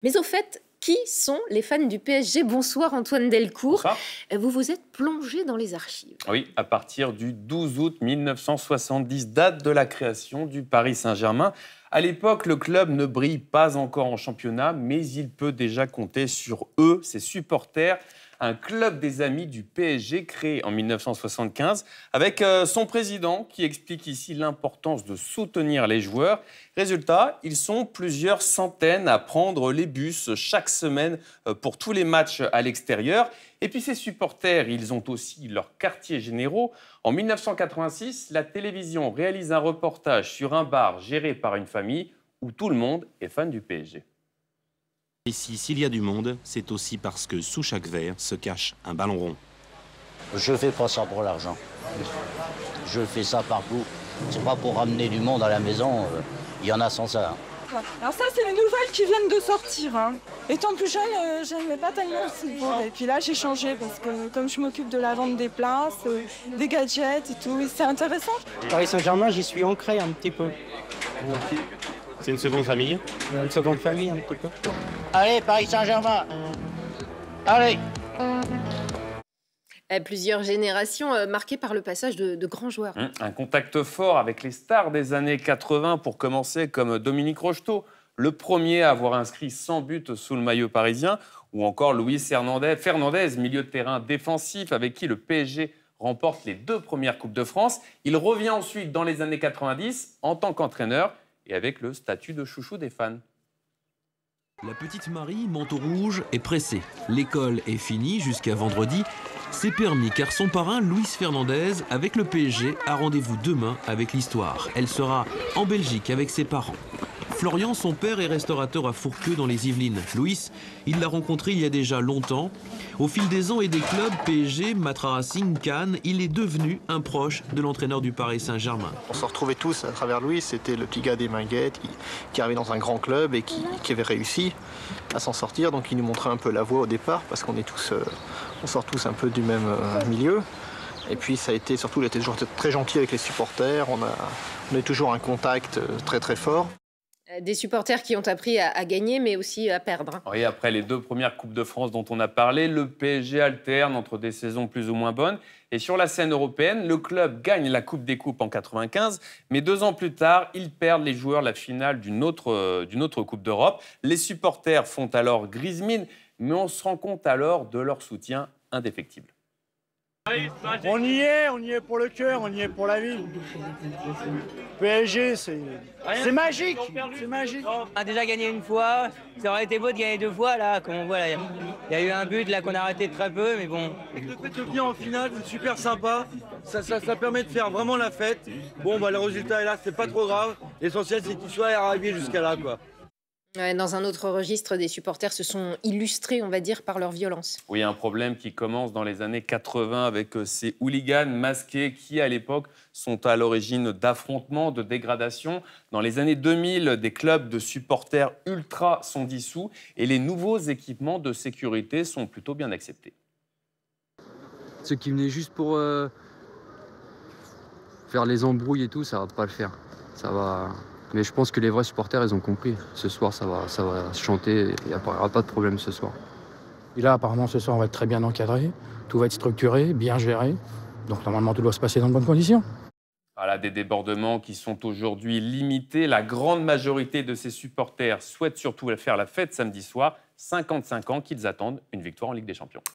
Mais au fait, qui sont les fans du PSG? Bonsoir Antoine Delcourt. Bonsoir. Vous vous êtes plongé dans les archives. Oui, à partir du 12 août 1970, date de la création du Paris Saint-Germain. À l'époque, le club ne brille pas encore en championnat, mais il peut déjà compter sur eux, ses supporters. Un club des amis du PSG créé en 1975 avec son président qui explique ici l'importance de soutenir les joueurs. Résultat, ils sont plusieurs centaines à prendre les bus chaque semaine pour tous les matchs à l'extérieur. Et puis ces supporters, ils ont aussi leurs quartiers généraux. En 1986, la télévision réalise un reportage sur un bar géré par une famille où tout le monde est fan du PSG. Ici, s'il y a du monde, c'est aussi parce que sous chaque verre se cache un ballon rond. Je fais pas ça pour l'argent. Je fais ça par goût. C'est pas pour ramener du monde à la maison. Il y en a sans ça. Alors ça, c'est les nouvelles qui viennent de sortir. Étant plus jeune, j'aimais pas tellement le football. Et puis là, j'ai changé parce que comme je m'occupe de la vente des places, des gadgets et tout, c'est intéressant. Paris Saint-Germain, j'y suis ancré un petit peu. C'est une seconde famille? Une seconde famille un petit peu. Allez, Paris Saint-Germain. Allez. Plusieurs générations marquées par le passage de grands joueurs. Un contact fort avec les stars des années 80 pour commencer, comme Dominique Rocheteau, le premier à avoir inscrit 100 buts sous le maillot parisien, ou encore Luis Fernandez, milieu de terrain défensif avec qui le PSG remporte les 2 premières Coupes de France. Il revient ensuite dans les années 90 en tant qu'entraîneur et avec le statut de chouchou des fans. La petite Marie, manteau rouge, est pressée. L'école est finie jusqu'à vendredi. C'est permis car son parrain, Luis Fernandez, avec le PSG, a rendez-vous demain avec l'histoire. Elle sera en Belgique avec ses parents. Florian, son père, est restaurateur à Fourqueux dans les Yvelines. Luis, il l'a rencontré il y a déjà longtemps. Au fil des ans et des clubs, PSG, Matra Racing, Cannes, il est devenu un proche de l'entraîneur du Paris Saint-Germain. On se retrouvait tous à travers Luis. C'était le petit gars des Minguettes qui arrivait dans un grand club et qui avait réussi à s'en sortir. Donc il nous montrait un peu la voie au départ parce qu'on est tous, on sort tous un peu du même milieu. Et puis ça a été surtout, il était toujours très gentil avec les supporters. On a toujours un contact très très fort. Des supporters qui ont appris à gagner, mais aussi à perdre. Oui, après les 2 premières Coupes de France dont on a parlé, le PSG alterne entre des saisons plus ou moins bonnes. Et sur la scène européenne, le club gagne la Coupe des Coupes en 95, mais 2 ans plus tard, ils perdent les joueurs la finale d'une autre Coupe d'Europe. Les supporters font alors grise mine, mais on se rend compte alors de leur soutien indéfectible. On y est pour le cœur, on y est pour la vie. PSG, c'est magique, c'est magique. On a déjà gagné une fois, ça aurait été beau de gagner 2 fois là, comme on voit là. Il y a eu un but là qu'on a arrêté très peu, mais bon. Le fait de venir en finale, c'est super sympa, ça permet de faire vraiment la fête. Bon, bah le résultat est là, c'est pas trop grave. L'essentiel, c'est qu'il soit arrivé jusqu'à là, quoi. Dans un autre registre, des supporters se sont illustrés, on va dire, par leur violence. Oui, un problème qui commence dans les années 80 avec ces hooligans masqués qui, à l'époque, sont à l'origine d'affrontements, de dégradations. Dans les années 2000, des clubs de supporters ultra sont dissous et les nouveaux équipements de sécurité sont plutôt bien acceptés. Ceux qui venaient juste pour faire les embrouilles et tout, ça va pas le faire. Ça va... Mais je pense que les vrais supporters, ils ont compris. Ce soir, ça va se chanter. Il n'y aura pas de problème ce soir. Et là, apparemment, ce soir, on va être très bien encadré. Tout va être structuré, bien géré. Donc, normalement, tout doit se passer dans de bonnes conditions. Voilà, des débordements qui sont aujourd'hui limités. La grande majorité de ces supporters souhaitent surtout faire la fête samedi soir. 55 ans qu'ils attendent une victoire en Ligue des Champions.